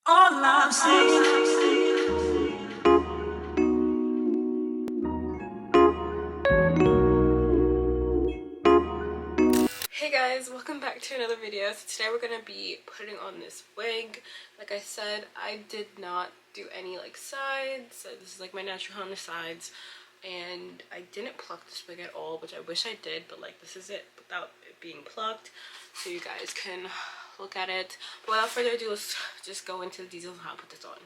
All I'm saying. Hey guys, welcome back to another video. So today we're gonna be putting on this wig. Like I said, I did not do any like sides. So this is like my natural on the sides, and I didn't pluck this wig at all, which I wish I did. But like this is it without it being plucked, so you guys can look at it. But without further ado, let's just go into the details of how to put this on.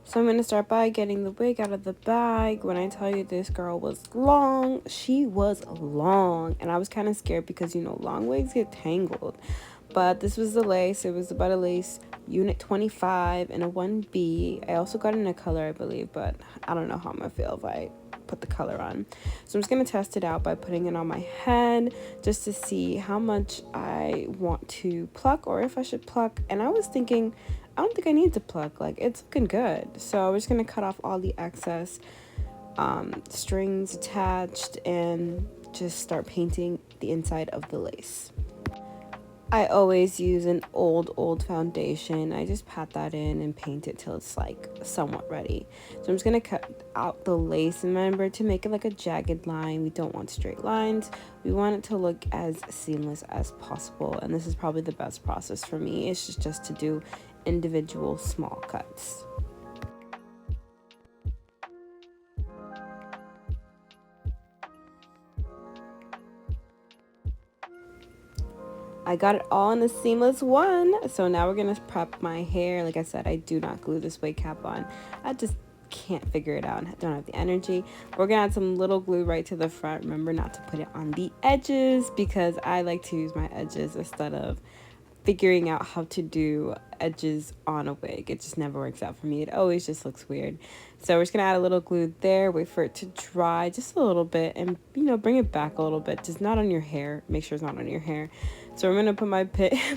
So I'm going to start by getting the wig out of the bag. When I tell you this girl was long, she was long. And I was kind of scared because, you know, long wigs get tangled. But this was the lace. It was the Butta lace unit 25 and a 1B. I also got it in a color, I believe, but I don't know how I'm going to feel if I put the color on. So I'm just going to test it out by putting it on my head just to see how much I want to pluck or if I should pluck. And I was thinking, I don't think I need to pluck, like it's looking good. So we're just gonna cut off all the excess strings attached and just start painting the inside of the lace. I always use an old foundation. I just pat that in and paint it till it's like somewhat ready. So I'm just gonna cut out the lace, and remember to make it like a jagged line. We don't want straight lines. We want it to look as seamless as possible, and this is probably the best process for me. It's just to do individual small cuts. I got it all in a seamless one. So now we're gonna prep my hair. Like I said, I do not glue this wig cap on. I just can't figure it out and don't have the energy. We're gonna add some little glue right to the front. Remember not to put it on the edges because I like to use my edges instead of figuring out how to do edges on a wig. It just never works out for me. It always just looks weird. So we're just gonna add a little glue there, wait for it to dry just a little bit, and you know, bring it back a little bit, just not on your hair. Make sure it's not on your hair. So I'm gonna put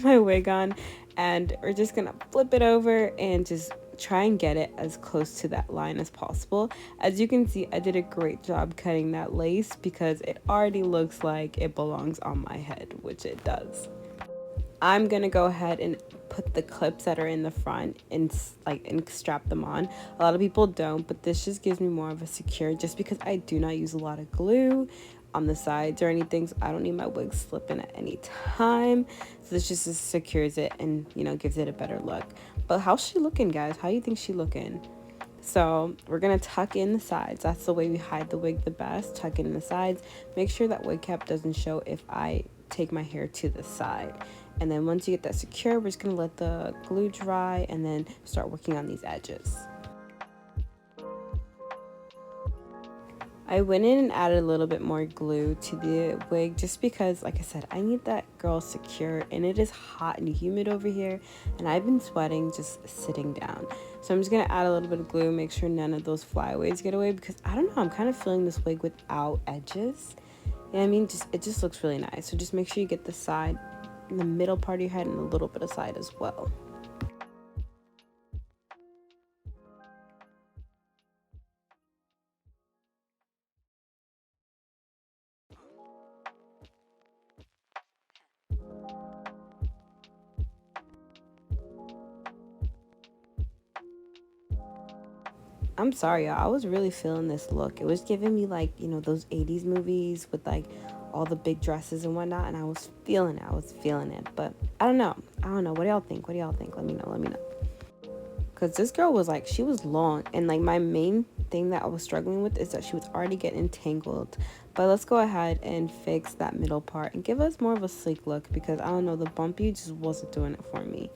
my wig on, and we're just gonna flip it over and just try and get it as close to that line as possible. As you can see, I did a great job cutting that lace because it already looks like it belongs on my head, which it does. I'm gonna go ahead and put the clips that are in the front and strap them on. A lot of people don't, but this just gives me more of a secure, just because I do not use a lot of glue on the sides or anything, so I don't need my wig slipping at any time. So this just secures it and, you know, gives it a better look. But how's she looking, guys? How do you think she looking? So we're gonna tuck in the sides. That's the way we hide the wig the best. Tuck in the sides. Make sure that wig cap doesn't show if I take my hair to the side. And then once you get that secure, we're just gonna let the glue dry and then start working on these edges. I went in and added a little bit more glue to the wig just because, like I said, I need that girl secure, and it is hot and humid over here and I've been sweating just sitting down. So I'm just gonna add a little bit of glue, make sure none of those flyaways get away, because I don't know, I'm kind of feeling this wig without edges. Yeah, I mean, it just looks really nice. So just make sure you get the side, the middle part of your head, and a little bit of side as well. I'm sorry, y'all. I was really feeling this look. It was giving me like, you know, those 80s movies with like all the big dresses and whatnot, and I was feeling it. I was feeling it. But I don't know. I don't know. What do y'all think? What do y'all think? Let me know. Let me know. Because this girl was like, she was long. And like my main thing that I was struggling with is that she was already getting entangled. But let's go ahead and fix that middle part and give us more of a sleek look, because I don't know, the bumpy just wasn't doing it for me.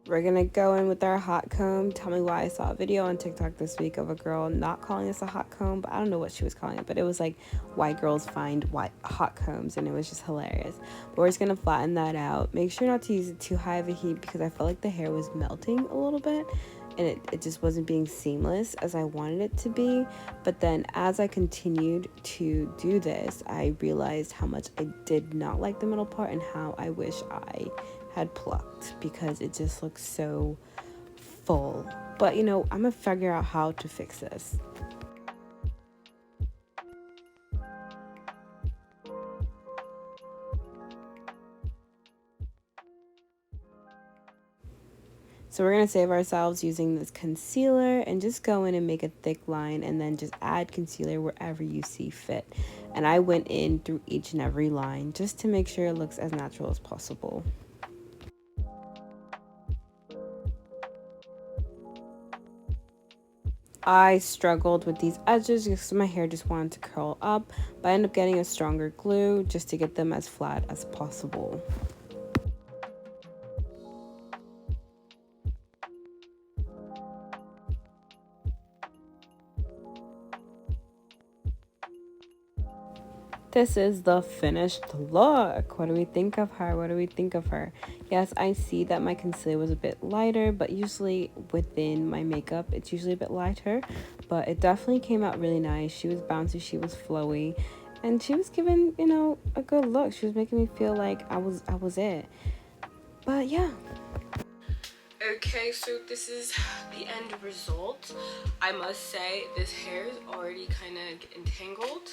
We're gonna go in with our hot comb. Tell me why. I saw a video on TikTok this week of a girl not calling this a hot comb, but I don't know what she was calling it, but it was like why girls find white hot combs, and it was just hilarious. But we're just gonna flatten that out. Make sure not to use it too high of a heat, because I felt like the hair was melting a little bit, and it just wasn't being seamless as I wanted it to be. But then as I continued to do this, I realized how much I did not like the middle part and how I wish I had plucked, because it just looks so full. But you know, I'm gonna figure out how to fix this. So we're going to save ourselves using this concealer and just go in and make a thick line and then just add concealer wherever you see fit. And I went in through each and every line just to make sure it looks as natural as possible. I struggled with these edges because my hair just wanted to curl up, but I ended up getting a stronger glue just to get them as flat as possible. This is the finished look. What do we think of her? What do we think of her? Yes, I see that my concealer was a bit lighter, but usually within my makeup, it's usually a bit lighter. But it definitely came out really nice. She was bouncy, she was flowy, and she was giving, you know, a good look. She was making me feel like I was it. But yeah. Okay, so this is the end result. I must say this hair is already kind of entangled.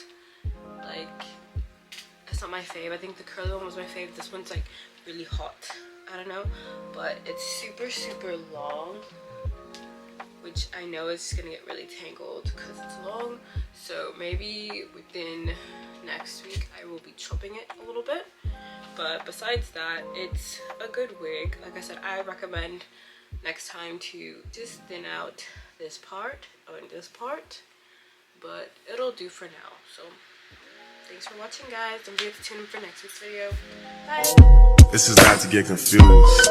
Like, it's not my fave. I think the curly one was my fave. This one's like really hot. I don't know, but it's super long, which I know is gonna get really tangled because it's long. So maybe within next week I will be chopping it a little bit. But besides that, it's a good wig. Like I said, I recommend next time to just thin out this part and this part, but it'll do for now. So thanks for watching, guys. Don't forget to tune in for next week's video. Bye. This is not to get confused.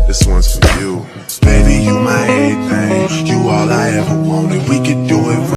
This one's for you. Baby, you my everything. You all I ever wanted. We could do it right.